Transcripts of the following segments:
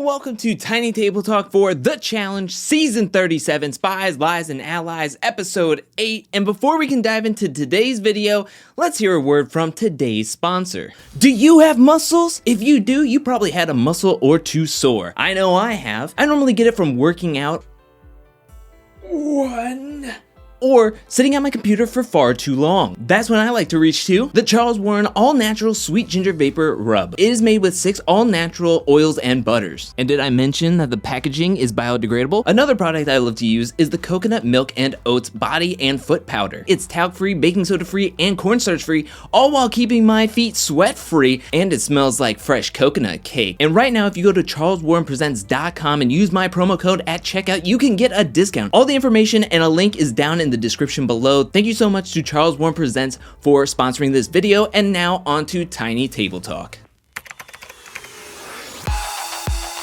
welcome to Tiny Table Talk for The Challenge, Season 37, Spies, Lies, and Allies, Episode 8. And before we can dive into today's video, let's hear a word from today's sponsor. Do you have muscles? If you do, you probably had a muscle or two sore. I know I have. I normally get it from working out or sitting at my computer for far too long. That's when I like to reach to the Charles Warren All-Natural Sweet Ginger Vapor Rub. It is made with 6 all-natural oils and butters. And did I mention that the packaging is biodegradable? Another product I love to use is the Coconut Milk and Oats Body and Foot Powder. It's talc-free, baking soda-free, and cornstarch-free, all while keeping my feet sweat-free, and it smells like fresh coconut cake. And right now, if you go to charleswarrenpresents.com and use my promo code at checkout, you can get a discount. All the information and a link is down in the description below. Thank you so much to Charles Warren Presents for sponsoring this video, and now on to Tiny Table Talk.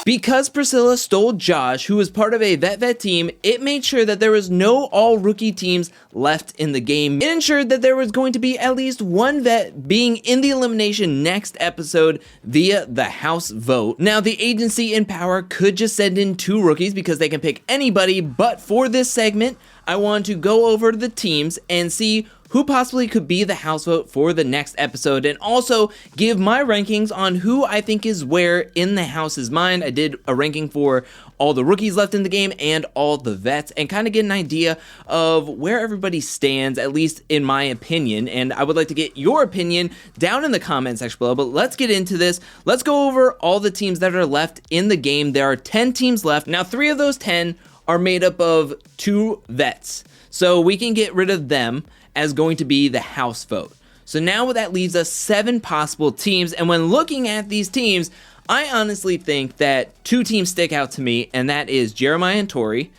Because Priscilla stole Josh, who was part of a vet team, it made sure that there was no all-rookie teams left in the game. It ensured that there was going to be at least one vet being in the elimination next episode via the house vote. Now, the agency in power could just send in 2 rookies because they can pick anybody, but for this segment, I want to go over to the teams and see who possibly could be the house vote for the next episode, and also give my rankings on who I think is where in the house's mind. I did a ranking for all the rookies left in the game and all the vets, and kind of get an idea of where everybody stands, at least in my opinion. And I would like to get your opinion down in the comment section below, but let's get into this. Let's go over all the teams that are left in the game. There are 10 teams left. Now, 3 of those 10 are made up of 2 vets, so we can get rid of them as going to be the house vote. So now that leaves us 7 possible teams, and when looking at these teams, I honestly think that 2 teams stick out to me, and that is Jeremiah and Tori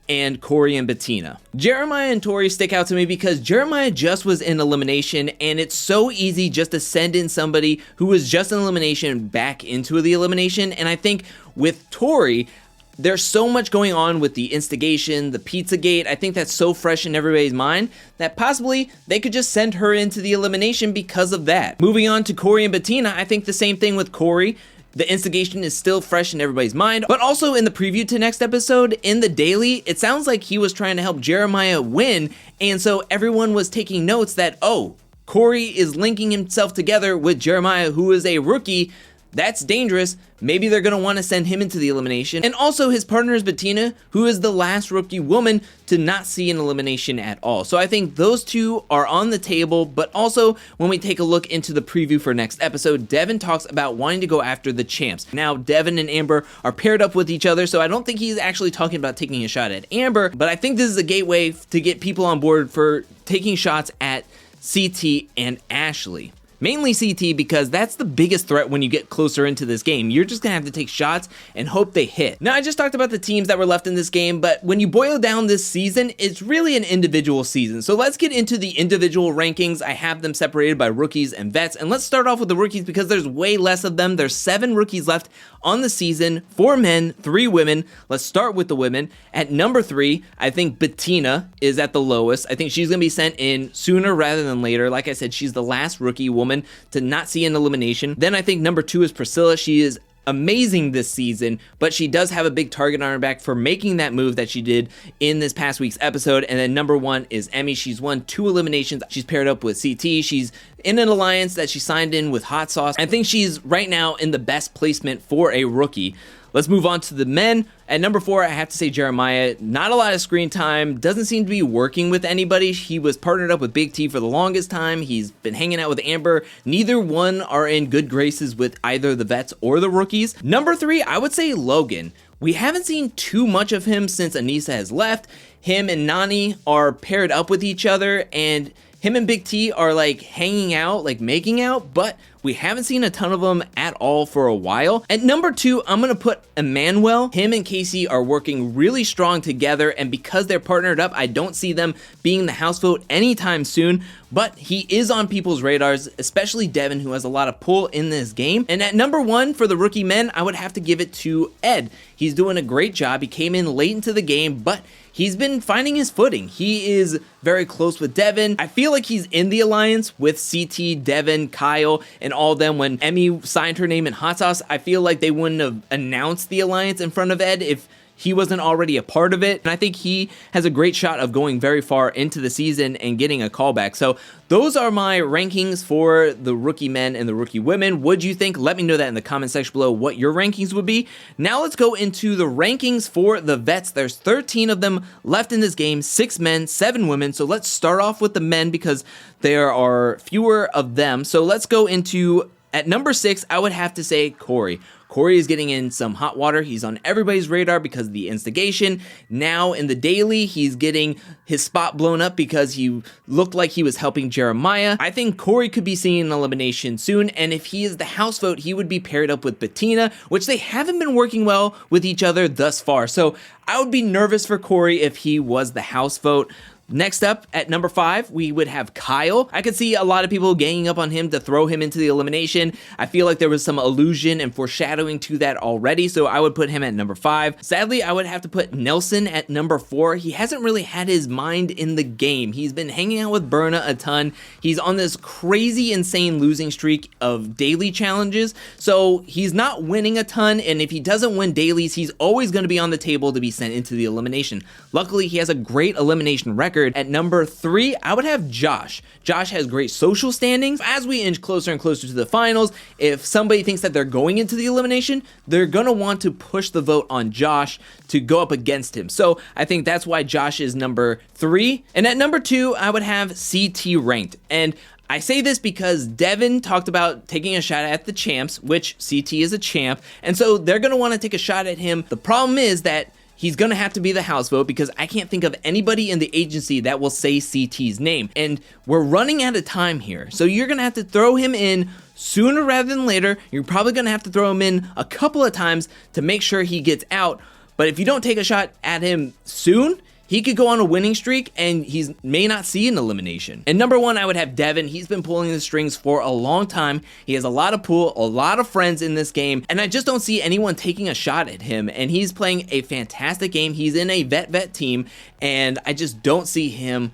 and Corey and Bettina. Jeremiah and Tori stick out to me because Jeremiah just was in elimination, and it's so easy just to send in somebody who was just in elimination back into the elimination. And I think with Tori, there's so much going on with the instigation, the Pizzagate. I think that's so fresh in everybody's mind that possibly they could just send her into the elimination because of that. Moving on to Corey and Bettina, I think the same thing with Corey. The instigation is still fresh in everybody's mind, but also in the preview to next episode, in the daily, it sounds like he was trying to help Jeremiah win, and so everyone was taking notes that, oh, Corey is linking himself together with Jeremiah, who is a rookie. That's dangerous. Maybe they're going to want to send him into the elimination. And also his partner is Bettina, who is the last rookie woman to not see an elimination at all. So I think those 2 are on the table, but also when we take a look into the preview for next episode, Devin talks about wanting to go after the champs. Now, Devin and Amber are paired up with each other, so I don't think he's actually talking about taking a shot at Amber, but I think this is a gateway to get people on board for taking shots at CT and Ashley. Mainly CT, because that's the biggest threat when you get closer into this game. You're just gonna have to take shots and hope they hit. Now, I just talked about the teams that were left in this game, but when you boil down this season, it's really an individual season. So let's get into the individual rankings. I have them separated by rookies and vets, and let's start off with the rookies because there's way less of them. There's 7 rookies left on the season, 4 men, 3 women. Let's start with the women. At number 3, I think Bettina is at the lowest. I think she's gonna be sent in sooner rather than later. Like I said, she's the last rookie woman to not see an elimination. Then I think number 2 is Priscilla. She is amazing this season, but she does have a big target on her back for making that move that she did in this past week's episode. And then number 1 is Emmy. She's won 2 eliminations. She's paired up with CT. She's in an alliance that she signed in with Hot Sauce. I think she's right now in the best placement for a rookie. Let's move on to the men. At number 4, I have to say Jeremiah. Not a lot of screen time. Doesn't seem to be working with anybody. He was partnered up with Big T for the longest time. He's been hanging out with Amber. Neither one are in good graces with either the vets or the rookies. Number 3, I would say Logan. We haven't seen too much of him since Anissa has left. Him and Nani are paired up with each other, and him and Big T are like hanging out, like making out, but we haven't seen a ton of them at all for a while. At number 2, I'm gonna put Emmanuel. Him and Casey are working really strong together, and because they're partnered up, I don't see them being the house vote anytime soon, but he is on people's radars, especially Devin, who has a lot of pull in this game. And at number 1 for the rookie men, I would have to give it to Ed. He's doing a great job. He came in late into the game, but he's been finding his footing. He is very close with Devin. I feel like he's in the alliance with CT, Devin, Kyle, and all of them. When Emmy signed her name in Hot Sauce, I feel like they wouldn't have announced the alliance in front of Ed if he wasn't already a part of it. And I think he has a great shot of going very far into the season and getting a callback. So those are my rankings for the rookie men and the rookie women. What'd you think? Let me know that in the comment section below what your rankings would be. Now let's go into the rankings for the vets. There's 13 of them left in this game, 6 men, 7 women. So let's start off with the men because there are fewer of them. So let's go into, at number 6, I would have to say Corey. Corey is getting in some hot water. He's on everybody's radar because of the instigation. Now in the daily, he's getting his spot blown up because he looked like he was helping Jeremiah. I think Corey could be seeing an elimination soon, and if he is the house vote, he would be paired up with Bettina, which they haven't been working well with each other thus far. So I would be nervous for Corey if he was the house vote. Next up, at number 5, we would have Kyle. I could see a lot of people ganging up on him to throw him into the elimination. I feel like there was some allusion and foreshadowing to that already, so I would put him at number 5. Sadly, I would have to put Nelson at number 4. He hasn't really had his mind in the game. He's been hanging out with Berna a ton. He's on this crazy, insane losing streak of daily challenges, so he's not winning a ton, and if he doesn't win dailies, he's always going to be on the table to be sent into the elimination. Luckily, he has a great elimination record. At number 3, I would have Josh. Josh has great social standings. As we inch closer and closer to the finals, if somebody thinks that they're going into the elimination, they're going to want to push the vote on Josh to go up against him. So I think that's why Josh is number 3. And at number 2, I would have CT ranked. And I say this because Devin talked about taking a shot at the champs, which CT is a champ, and so they're going to want to take a shot at him. The problem is that he's going to have to be the house vote because I can't think of anybody in the agency that will say CT's name. And we're running out of time here. So you're going to have to throw him in sooner rather than later. You're probably going to have to throw him in a couple of times to make sure he gets out. But if you don't take a shot at him soon, he could go on a winning streak and he may not see an elimination. And number 1, I would have Devin. He's been pulling the strings for a long time. He has a lot of pull, a lot of friends in this game, and I just don't see anyone taking a shot at him. And he's playing a fantastic game. He's in a vet team, and I just don't see him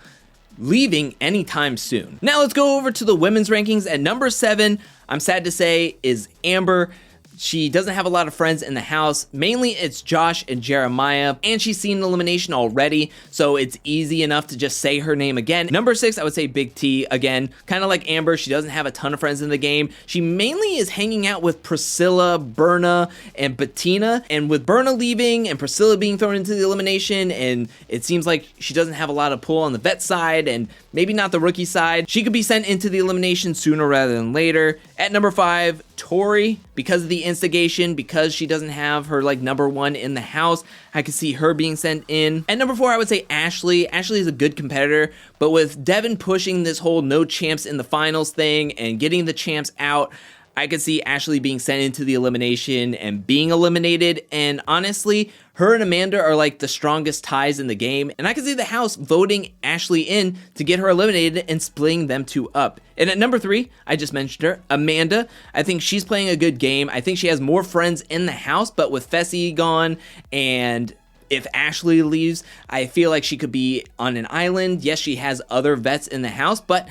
leaving anytime soon. Now let's go over to the women's rankings. At number 7, I'm sad to say, is Amber. She doesn't have a lot of friends in the house. Mainly it's Josh and Jeremiah, and she's seen an elimination already, so it's easy enough to just say her name again. Number 6, I would say Big T. Again, kind of like Amber, she doesn't have a ton of friends in the game. She mainly is hanging out with Priscilla, Berna, and Bettina, and with Berna leaving and Priscilla being thrown into the elimination, and it seems like she doesn't have a lot of pull on the vet side, and maybe not the rookie side. She could be sent into the elimination sooner rather than later. At number 5, Tori, because of the instigation, because she doesn't have her like number 1 in the house, I could see her being sent in. At number 4, I would say Ashley. Ashley is a good competitor, but with Devin pushing this whole no champs in the finals thing and getting the champs out, I could see Ashley being sent into the elimination and being eliminated. And honestly, her and Amanda are like the strongest ties in the game. And I could see the house voting Ashley in to get her eliminated and splitting them 2 up. And at number 3, I just mentioned her, Amanda. I think she's playing a good game. I think she has more friends in the house, but with Fessy gone and if Ashley leaves, I feel like she could be on an island. Yes, she has other vets in the house, but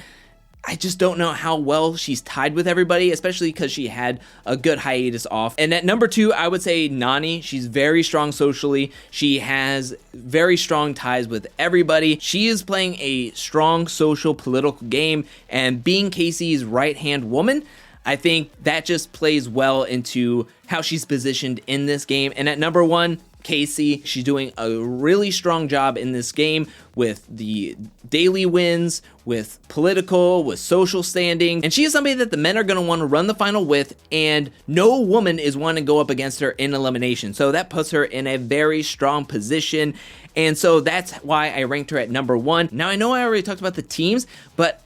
I just don't know how well she's tied with everybody, especially because she had a good hiatus off. And at number 2, I would say Nani. She's very strong socially. She has very strong ties with everybody. She is playing a strong social political game, and being Casey's right-hand woman, I think that just plays well into how she's positioned in this game. And at number 1, Casey, she's doing a really strong job in this game with the daily wins, with political, with social standing, and she is somebody that the men are going to want to run the final with, and no woman is wanting to go up against her in elimination, so that puts her in a very strong position, and so that's why I ranked her at number 1. Now I know I already talked about the teams, but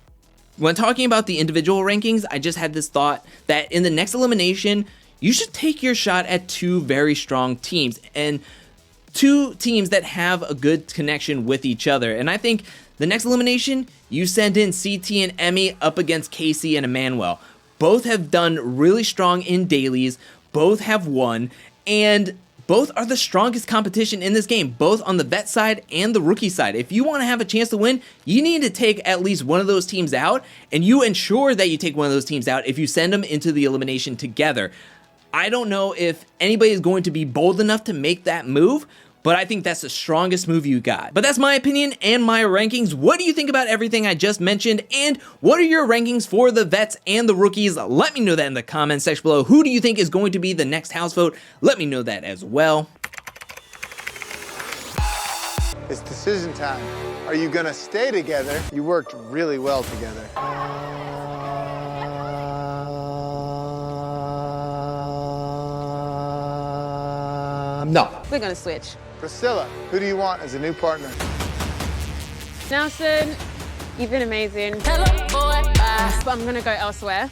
when talking about the individual rankings, I just had this thought that in the next elimination, you should take your shot at 2 very strong teams and 2 teams that have a good connection with each other. And I think the next elimination, you send in CT and Emmy up against Casey and Emmanuel. Both have done really strong in dailies, both have won, and both are the strongest competition in this game, both on the vet side and the rookie side. If you want to have a chance to win, you need to take at least one of those teams out, and you ensure that you take one of those teams out if you send them into the elimination together. I don't know if anybody is going to be bold enough to make that move, but I think that's the strongest move you got. But that's my opinion and my rankings. What do you think about everything I just mentioned? And what are your rankings for the vets and the rookies? Let me know that in the comments section below. Who do you think is going to be the next house vote? Let me know that as well. It's decision time. Are you gonna stay together? You worked really well together. No. We're gonna switch. Priscilla, who do you want as a new partner? Nelson, you've been amazing. Hello, boy. Bye. But I'm gonna go elsewhere.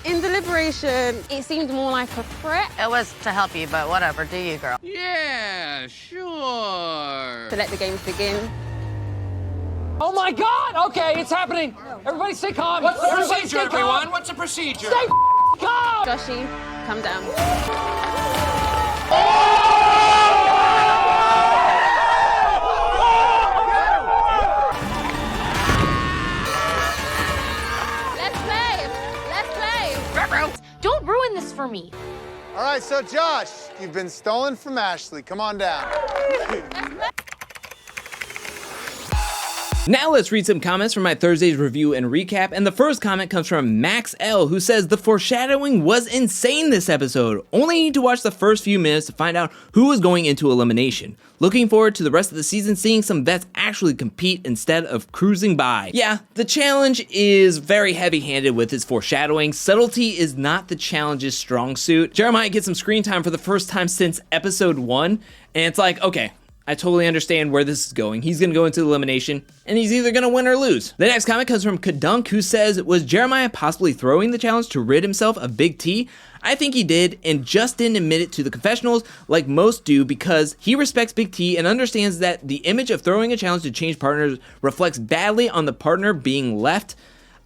In deliberation, it seemed more like a threat It was to help you, but whatever. Do you, girl? Yeah, sure. to let the games begin. Oh my God! Okay, it's happening. Everybody stay calm. What's the Everybody procedure, stay calm. everyone? What's the procedure? Stay calm. Joshy, come down. Let's play. Let's play. Don't ruin this for me. All right, so Josh, you've been stolen from Ashley. Come on down. Now let's read some comments from my Thursday's review and recap, and the first comment comes from Max L, who says, the foreshadowing was insane this episode. Only need to watch the first few minutes to find out who was going into elimination. Looking forward to the rest of the season seeing some vets actually compete instead of cruising by. Yeah, the challenge is very heavy-handed with its foreshadowing. Subtlety is not the challenge's strong suit. Jeremiah gets some screen time for the first time since episode 1, and it's like, okay, I totally understand where this is going. He's gonna go into elimination, and he's either gonna win or lose. The next comment comes from Kadunk, who says, was Jeremiah possibly throwing the challenge to rid himself of Big T? I think he did, and just didn't admit it to the confessionals like most do because he respects Big T and understands that the image of throwing a challenge to change partners reflects badly on the partner being left.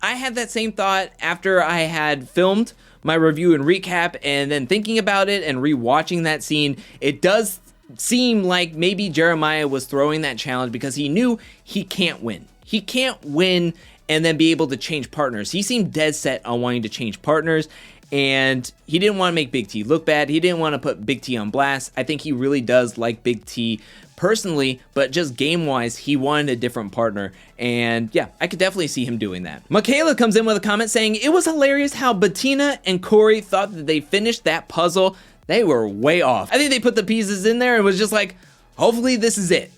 I had that same thought after I had filmed my review and recap, and then thinking about it and rewatching that scene, it does seem like maybe Jeremiah was throwing that challenge because he knew he can't win. He can't win and then be able to change partners. He seemed dead set on wanting to change partners, and he didn't want to make Big T look bad. He didn't want to put Big T on blast. I think he really does like Big T personally, but just game-wise, he wanted a different partner, and yeah, I could definitely see him doing that. Michaela comes in with a comment saying, it was hilarious how Bettina and Corey thought that they finished that puzzle. They were way off. I think they put the pieces in there and was just like, hopefully this is it.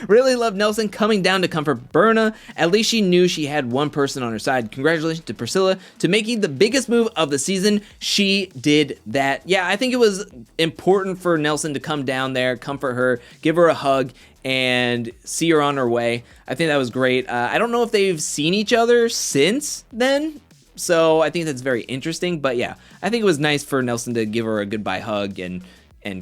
Really love Nelson coming down to comfort Berna. At least she knew she had one person on her side. Congratulations to Priscilla to making the biggest move of the season. She did that. Yeah, I think it was important for Nelson to come down there, comfort her, give her a hug, and see her on her way. I think that was great. I don't know if they've seen each other since then, so I think that's very interesting. But yeah, I think it was nice for Nelson to give her a goodbye hug and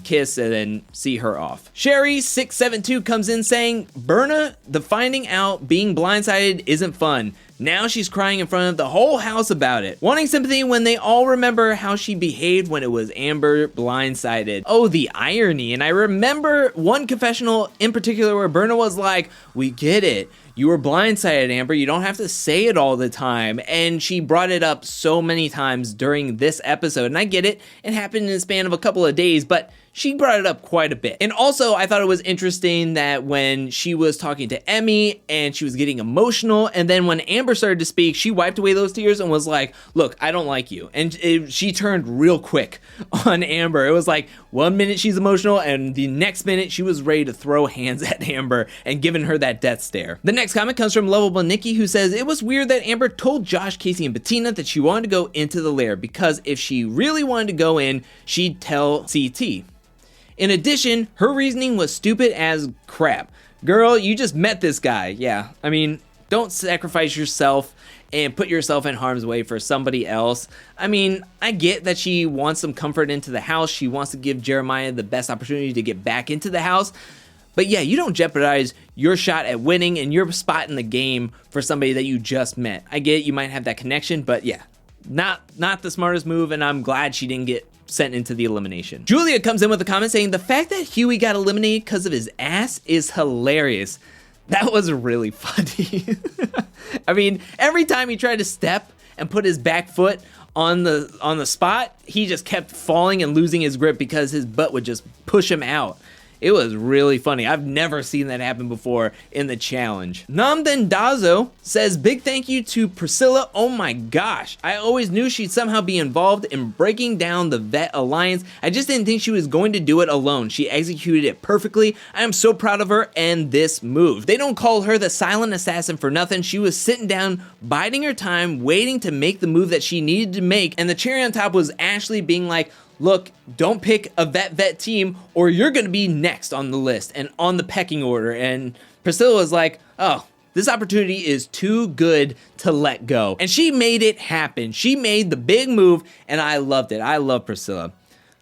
kiss and then see her off. Sherry672 comes in saying, Berna, the finding out being blindsided isn't fun. Now she's crying in front of the whole house about it. Wanting sympathy when they all remember how she behaved when it was Amber blindsided. Oh, the irony. And I remember one confessional in particular where Berna was like, we get it. You were blindsided, Amber. You don't have to say it all the time. And she brought it up so many times during this episode. And I get it. It happened in the span of a couple of days, but she brought it up quite a bit. And also, I thought it was interesting that when she was talking to Emmy and she was getting emotional, and then when Amber started to speak, she wiped away those tears and was like, look, I don't like you. And she turned real quick on Amber. It was like 1 minute she's emotional, and the next minute she was ready to throw hands at Amber and giving her that death stare. The next comment comes from Lovable Nikki, who says, it was weird that Amber told Josh, Casey, and Bettina that she wanted to go into the lair because if she really wanted to go in, she'd tell CT. In addition, her reasoning was stupid as crap. Girl, you just met this guy. Yeah, I mean, don't sacrifice yourself and put yourself in harm's way for somebody else. I mean, I get that she wants some comfort into the house. She wants to give Jeremiah the best opportunity to get back into the house. But yeah, you don't jeopardize your shot at winning and your spot in the game for somebody that you just met. I get you might have that connection, but yeah, not the smartest move, and I'm glad she didn't get sent into the elimination. Julia comes in with a comment saying, the fact that Huey got eliminated because of his ass is hilarious. That was really funny. I mean, every time he tried to step and put his back foot on the spot, he just kept falling and losing his grip because his butt would just push him out. It was really funny. I've never seen that happen before in the challenge. Namdendazo says, big thank you to Priscilla. Oh my gosh. I always knew she'd somehow be involved in breaking down the vet alliance. I just didn't think she was going to do it alone. She executed it perfectly. I am so proud of her and this move. They don't call her the silent assassin for nothing. She was sitting down, biding her time, waiting to make the move that she needed to make. And the cherry on top was Ashley being like, look, don't pick a vet team or you're going to be next on the list and on the pecking order. And Priscilla was like, oh, this opportunity is too good to let go. And she made it happen. She made the big move and I loved it. I love Priscilla.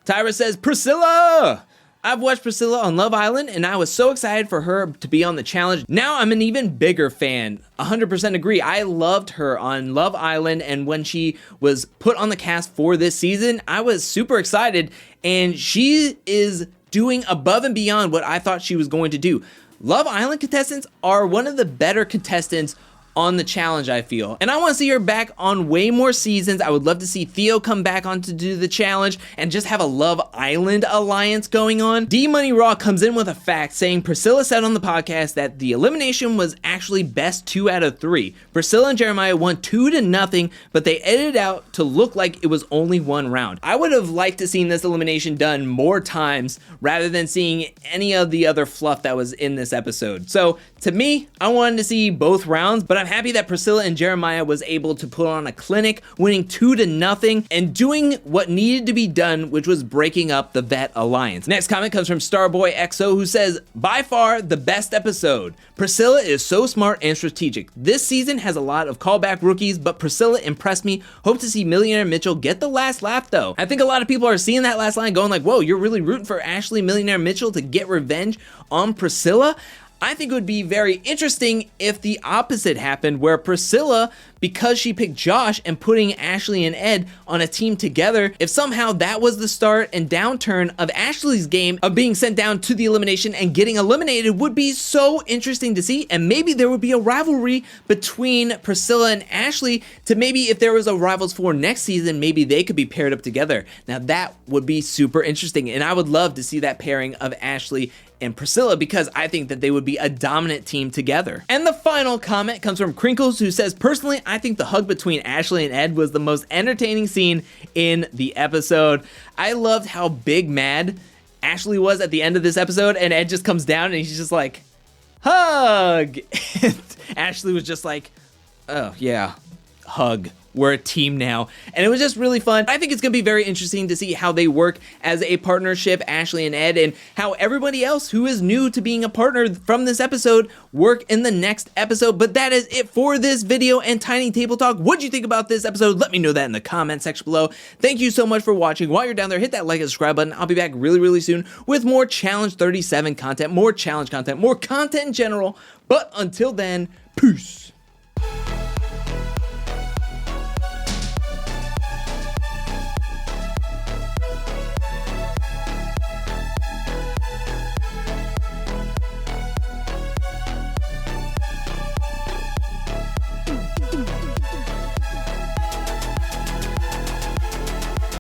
Tyra says, Priscilla! I've watched Priscilla on Love Island and I was so excited for her to be on the challenge. Now I'm an even bigger fan. 100% agree. I loved her on Love Island, and when she was put on the cast for this season, I was super excited, and she is doing above and beyond what I thought she was going to do. Love Island contestants are one of the better contestants on the challenge, I feel. And I want to see her back on way more seasons. I would love to see Theo come back on to do the challenge and just have a Love Island alliance going on. D Money Raw comes in with a fact saying Priscilla said on the podcast that the elimination was actually best 2 out of 3. Priscilla and Jeremiah won 2-0, but they edited out to look like it was only 1 round. I would have liked to seen this elimination done more times rather than seeing any of the other fluff that was in this episode. So to me, I wanted to see both rounds, but I'm happy that Priscilla and Jeremiah was able to put on a clinic, winning 2-0 and doing what needed to be done, which was breaking up the vet alliance. Next comment comes from Starboy XO, who says, by far the best episode. Priscilla is so smart and strategic. This season has a lot of callback rookies, but Priscilla impressed me. Hope to see Millionaire Mitchell get the last laugh though. I think a lot of people are seeing that last line going like, whoa, you're really rooting for Ashley Millionaire Mitchell to get revenge on Priscilla? I think it would be very interesting if the opposite happened, where Priscilla, because she picked Josh and putting Ashley and Ed on a team together, if somehow that was the start and downturn of Ashley's game of being sent down to the elimination and getting eliminated, would be so interesting to see. And maybe there would be a rivalry between Priscilla and Ashley to maybe if there was a Rivals 4 next season, maybe they could be paired up together. Now that would be super interesting, and I would love to see that pairing of Ashley and Priscilla because I think that they would be a dominant team together. And the final comment comes from Crinkles, who says, personally, I think the hug between Ashley and Ed was the most entertaining scene in the episode. I loved how big mad Ashley was at the end of this episode, and Ed just comes down and he's just like, hug. And Ashley was just like, oh yeah, hug. We're a team now. And it was just really fun. I think it's going to be very interesting to see how they work as a partnership, Ashley and Ed, and how everybody else who is new to being a partner from this episode work in the next episode. But that is it for this video and Tiny Table Talk. What'd you think about this episode? Let me know that in the comment section below. Thank you so much for watching. While you're down there, hit that like and subscribe button. I'll be back really, really soon with more Challenge 37 content, more challenge content, more content in general. But until then, peace.